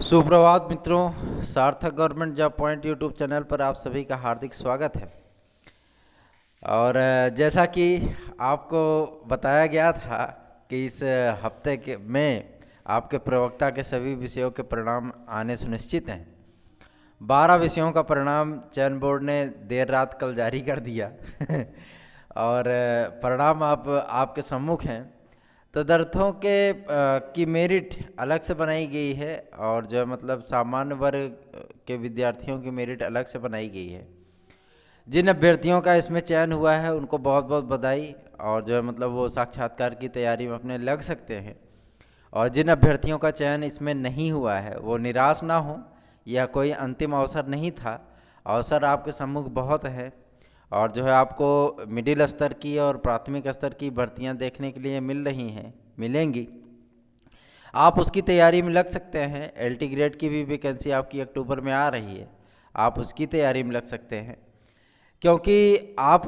सुप्रभात मित्रों, सार्थक government job point YouTube channel पर आप सभी का हार्दिक स्वागत है। और जैसा कि आपको बताया गया था कि इस हफ्ते के में आपके प्रवक्ता के सभी विषयों के परिणाम आने सुनिश्चित हैं। 12 विषयों का परिणाम चयन बोर्ड ने देर रात कल जारी कर दिया और परिणाम आपके सम्मुख हैं। तदर्थों की मेरिट अलग से बनाई गई है और जो है मतलब सामान्य वर्ग के विद्यार्थियों की मेरिट अलग से बनाई गई है। जिन अभ्यर्थियों का इसमें चयन हुआ है उनको बहुत बहुत बधाई, और जो है मतलब वो साक्षात्कार की तैयारी में अपने लग सकते हैं। और जिन अभ्यर्थियों का चयन इसमें नहीं हुआ है वो निराश ना हो, यह कोई अंतिम अवसर नहीं था। अवसर आपके सम्मुख बहुत है और जो है आपको मिडिल स्तर की और प्राथमिक स्तर की भर्तियां देखने के लिए मिलेंगी। आप उसकी तैयारी में लग सकते हैं। एलटी ग्रेड की भी वैकेंसी आपकी अक्टूबर में आ रही है, आप उसकी तैयारी में लग सकते हैं, क्योंकि आप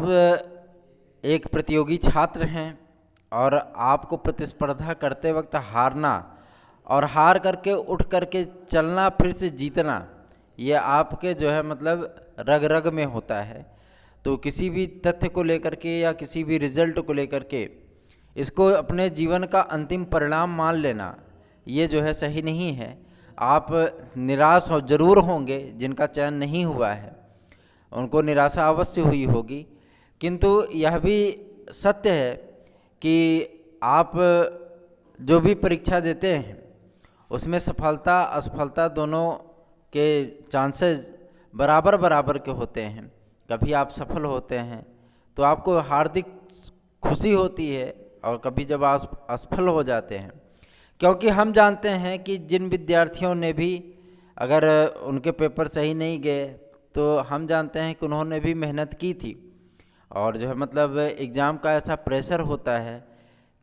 एक प्रतियोगी छात्र हैं और आपको प्रतिस्पर्धा करते वक्त हारना और हार करके उठ करके चलना, फिर से जीतना, ये आपके जो है मतलब रग रग में होता है। तो किसी भी तथ्य को लेकर के या किसी भी रिजल्ट को लेकर के इसको अपने जीवन का अंतिम परिणाम मान लेना, ये जो है सही नहीं है। आप निराश जरूर होंगे, जिनका चयन नहीं हुआ है उनको निराशा अवश्य हुई होगी, किंतु यह भी सत्य है कि आप जो भी परीक्षा देते हैं उसमें सफलता असफलता दोनों के चांसेस बराबर बराबर के होते हैं। कभी आप सफल होते हैं तो आपको हार्दिक खुशी होती है, और कभी जब आप असफल हो जाते हैं, क्योंकि हम जानते हैं कि जिन विद्यार्थियों ने भी अगर उनके पेपर सही नहीं गए तो हम जानते हैं कि उन्होंने भी मेहनत की थी। और जो है मतलब एग्ज़ाम का ऐसा प्रेशर होता है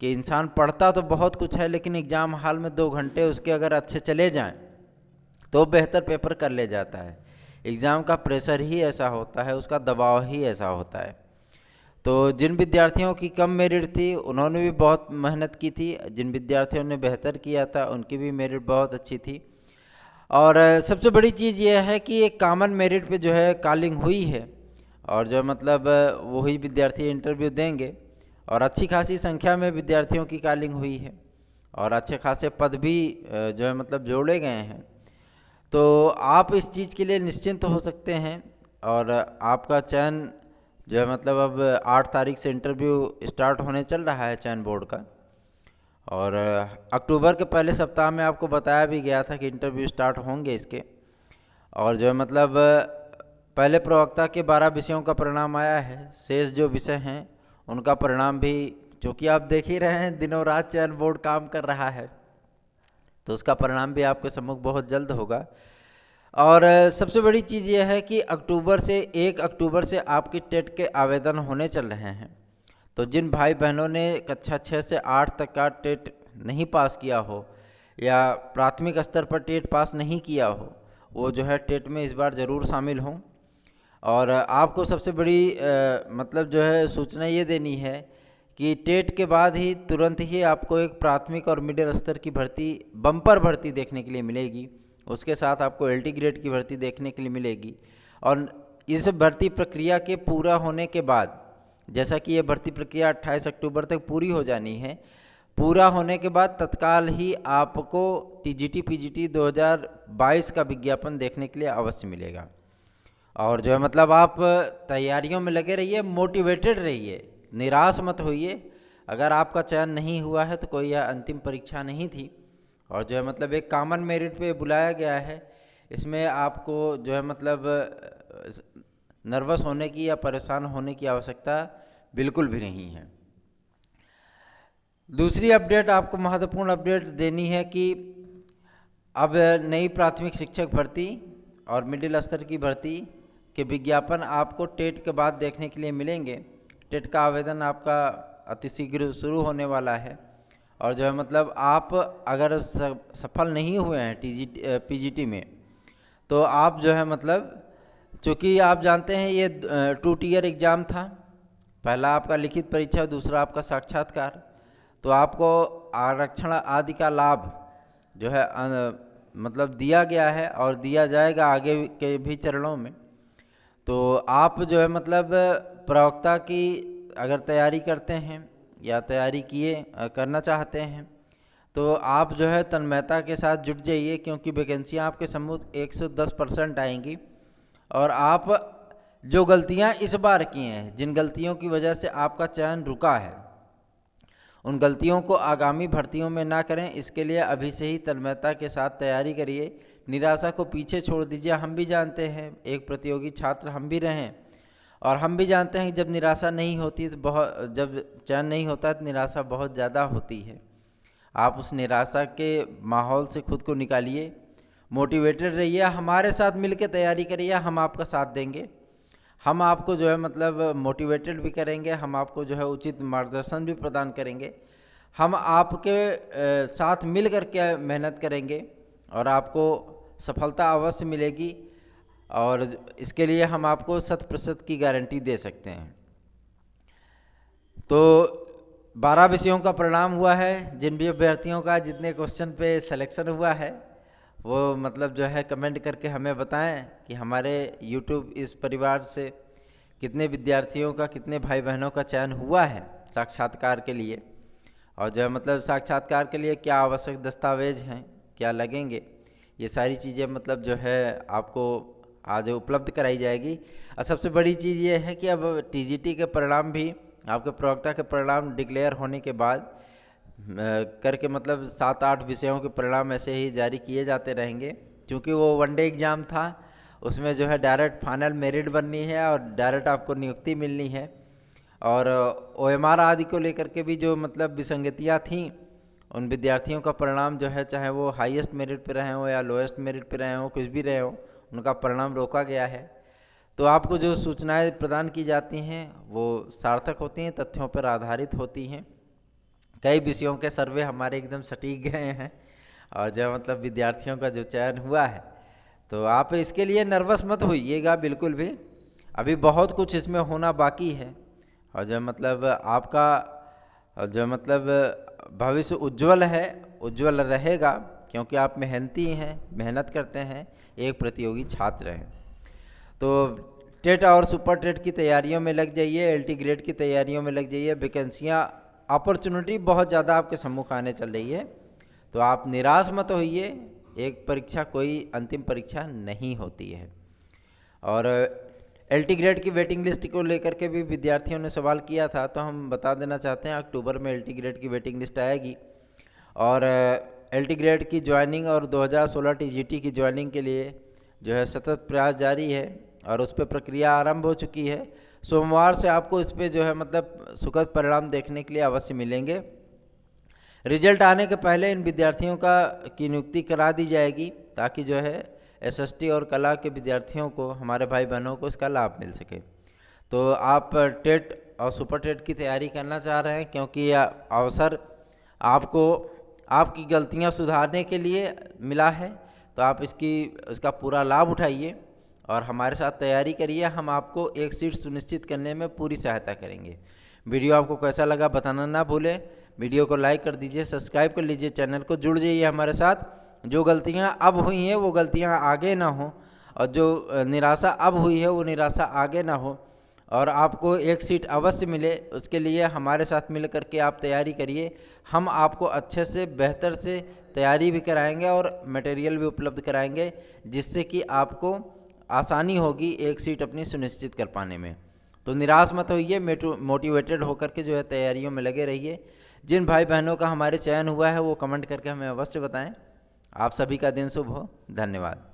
कि इंसान पढ़ता तो बहुत कुछ है, लेकिन एग्ज़ाम हॉल में 2 घंटे उसके अगर अच्छे चले जाएं तो बेहतर पेपर कर ले जाता है। एग्ज़ाम का प्रेशर ही ऐसा होता है, उसका दबाव ही ऐसा होता है। तो जिन विद्यार्थियों की कम मेरिट थी उन्होंने भी बहुत मेहनत की थी, जिन विद्यार्थियों ने बेहतर किया था उनकी भी मेरिट बहुत अच्छी थी। और सबसे बड़ी चीज़ ये है कि एक कॉमन मेरिट पे जो है कॉलिंग हुई है, और जो मतलब वही विद्यार्थी इंटरव्यू देंगे, और अच्छी खासी संख्या में विद्यार्थियों की कॉलिंग हुई है और अच्छे खासे पद भी जो है मतलब जोड़े गए हैं। तो आप इस चीज़ के लिए निश्चिंत हो सकते हैं। और आपका चयन जो है मतलब अब 8 तारीख से इंटरव्यू स्टार्ट होने चल रहा है चयन बोर्ड का, और अक्टूबर के पहले सप्ताह में आपको बताया भी गया था कि इंटरव्यू स्टार्ट होंगे इसके। और जो है मतलब पहले प्रवक्ता के 12 विषयों का परिणाम आया है, शेष जो विषय हैं उनका परिणाम भी, चूँकि आप देख ही रहे हैं दिनों रात चयन बोर्ड काम कर रहा है, तो उसका परिणाम भी आपके सम्मुख बहुत जल्द होगा। और सबसे बड़ी चीज़ यह है कि 1 अक्टूबर से आपकी टेट के आवेदन होने चल रहे हैं। तो जिन भाई बहनों ने कक्षा 6 से 8 तक का टेट नहीं पास किया हो या प्राथमिक स्तर पर टेट पास नहीं किया हो, वो जो है टेट में इस बार ज़रूर शामिल हों। और आपको सबसे बड़ी मतलब जो है सूचना ये देनी है कि टेट के बाद ही तुरंत ही आपको एक प्राथमिक और मिडिल स्तर की भर्ती, बम्पर भर्ती देखने के लिए मिलेगी। उसके साथ आपको एलटी ग्रेड की भर्ती देखने के लिए मिलेगी। और इस भर्ती प्रक्रिया के पूरा होने के बाद, जैसा कि ये भर्ती प्रक्रिया 28 अक्टूबर तक पूरी हो जानी है, पूरा होने के बाद तत्काल ही आपको टीजीटी पीजीटी 2022 का विज्ञापन देखने के लिए अवश्य मिलेगा। और जो है मतलब आप तैयारियों में लगे रहिए, मोटिवेटेड रहिए, निराश मत होइए। अगर आपका चयन नहीं हुआ है तो कोई यह अंतिम परीक्षा नहीं थी, और जो है मतलब एक कॉमन मेरिट पे बुलाया गया है। इसमें आपको जो है मतलब नर्वस होने की या परेशान होने की आवश्यकता बिल्कुल भी नहीं है। दूसरी अपडेट, आपको महत्वपूर्ण अपडेट देनी है कि अब नई प्राथमिक शिक्षक भर्ती और मिडिल स्तर की भर्ती के विज्ञापन आपको टेट के बाद देखने के लिए मिलेंगे। टेट का आवेदन आपका अतिशीघ्र शुरू होने वाला है। और जो है मतलब आप अगर सफल नहीं हुए हैं पीजीटी में, तो आप जो है मतलब, चूँकि आप जानते हैं ये 2 टियर एग्ज़ाम था, पहला आपका लिखित परीक्षा, दूसरा आपका साक्षात्कार। तो आपको आरक्षण आदि का लाभ जो है मतलब दिया गया है और दिया जाएगा आगे के भी चरणों में। तो आप जो है मतलब प्रवक्ता की अगर तैयारी करते हैं या तैयारी करना चाहते हैं तो आप जो है तन्मयता के साथ जुट जाइए, क्योंकि वैकेंसियाँ आपके सम्मुख 110% आएंगी। और आप जो गलतियां इस बार की हैं, जिन गलतियों की वजह से आपका चयन रुका है, उन गलतियों को आगामी भर्तियों में ना करें। इसके लिए अभी से ही तन्मयता के साथ तैयारी करिए, निराशा को पीछे छोड़ दीजिए। हम भी जानते हैं, एक प्रतियोगी छात्र हम भी रहें, और हम भी जानते हैं कि जब निराशा नहीं होती तो जब चयन नहीं होता तो निराशा बहुत ज़्यादा होती है। आप उस निराशा के माहौल से खुद को निकालिए, मोटिवेटेड रहिए, हमारे साथ मिलकर तैयारी करिए, हम आपका साथ देंगे। हम आपको जो है मतलब मोटिवेटेड भी करेंगे, हम आपको जो है उचित मार्गदर्शन भी प्रदान करेंगे। हम आपके साथ मिल कर के मेहनत करेंगे और आपको सफलता अवश्य मिलेगी, और इसके लिए हम आपको 100% की गारंटी दे सकते हैं। तो 12 विषयों का परिणाम हुआ है। जिन भी अभ्यर्थियों का जितने क्वेश्चन पे सिलेक्शन हुआ है वो मतलब जो है कमेंट करके हमें बताएं कि हमारे YouTube इस परिवार से कितने विद्यार्थियों का, कितने भाई बहनों का चयन हुआ है साक्षात्कार के लिए, और जो है मतलब साक्षात्कार के लिए क्या आवश्यक दस्तावेज हैं, क्या लगेंगे, ये सारी चीज़ें मतलब जो है आपको आज उपलब्ध कराई जाएगी। और सबसे बड़ी चीज़ ये है कि अब TGT के परिणाम भी, आपके प्रवक्ता के परिणाम डिक्लेयर होने के बाद करके मतलब 7-8 विषयों के परिणाम ऐसे ही जारी किए जाते रहेंगे, क्योंकि वो वनडे एग्ज़ाम था, उसमें जो है डायरेक्ट फाइनल मेरिट बननी है और डायरेक्ट आपको नियुक्ति मिलनी है। और OMR आदि को लेकर के भी जो मतलब विसंगतियाँ थीं, उन विद्यार्थियों का परिणाम जो है, चाहे वो हाईएस्ट मेरिट पे रहे हों या लोएस्ट मेरिट पे रहे हों, कुछ भी रहे हों, उनका परिणाम रोका गया है। तो आपको जो सूचनाएं प्रदान की जाती हैं वो सार्थक होती हैं, तथ्यों पर आधारित होती हैं। कई विषयों के सर्वे हमारे एकदम सटीक गए हैं, और जो मतलब विद्यार्थियों का जो चयन हुआ है, तो आप इसके लिए नर्वस मत होइएगा बिल्कुल भी। अभी बहुत कुछ इसमें होना बाकी है, और जो मतलब आपका जो मतलब भविष्य उज्जवल है, उज्जवल रहेगा, क्योंकि आप मेहनती हैं, मेहनत करते हैं, एक प्रतियोगी छात्र हैं। तो टेट और सुपर टेट की तैयारियों में लग जाइए, LT ग्रेड की तैयारियों में लग जाइए। वैकेंसियाँ, अपॉर्चुनिटी बहुत ज़्यादा आपके सम्मुख आने चल रही है, तो आप निराश मत होइए। एक परीक्षा कोई अंतिम परीक्षा नहीं होती है। और LT ग्रेड की वेटिंग लिस्ट को लेकर के भी विद्यार्थियों ने सवाल किया था, तो हम बता देना चाहते हैं अक्टूबर में LT ग्रेड की वेटिंग लिस्ट आएगी, और LT ग्रेड की ज्वाइनिंग और 2016 TGT की ज्वाइनिंग के लिए जो है सतत प्रयास जारी है, और उस पर प्रक्रिया आरंभ हो चुकी है। सोमवार से आपको इस पर जो है मतलब सुखद परिणाम देखने के लिए अवश्य मिलेंगे। रिजल्ट आने के पहले इन विद्यार्थियों की नियुक्ति करा दी जाएगी, ताकि जो है SST और कला के विद्यार्थियों को, हमारे भाई बहनों को इसका लाभ मिल सके। तो आप टेट और सुपर टेट की तैयारी करना चाह रहे हैं, क्योंकि यह अवसर आपको आपकी गलतियां सुधारने के लिए मिला है, तो आप इसका पूरा लाभ उठाइए और हमारे साथ तैयारी करिए। हम आपको एक सीट सुनिश्चित करने में पूरी सहायता करेंगे। वीडियो आपको कैसा लगा बताना ना भूलें। वीडियो को लाइक कर दीजिए, सब्सक्राइब कर लीजिए, चैनल को जुड़ जाइए हमारे साथ। जो गलतियां अब हुई हैं वो गलतियां आगे ना हो, और जो निराशा अब हुई है वो निराशा आगे ना हो, और आपको एक सीट अवश्य मिले, उसके लिए हमारे साथ मिल करके आप तैयारी करिए। हम आपको अच्छे से, बेहतर से तैयारी भी कराएंगे और मटेरियल भी उपलब्ध कराएंगे, जिससे कि आपको आसानी होगी एक सीट अपनी सुनिश्चित कर पाने में। तो निराश मत होइए, मोटिवेटेड होकर के जो है तैयारियों में लगे रहिए। जिन भाई बहनों का हमारे चयन हुआ है वो कमेंट करके हमें अवश्य बताएं। आप सभी का दिन शुभ हो। धन्यवाद।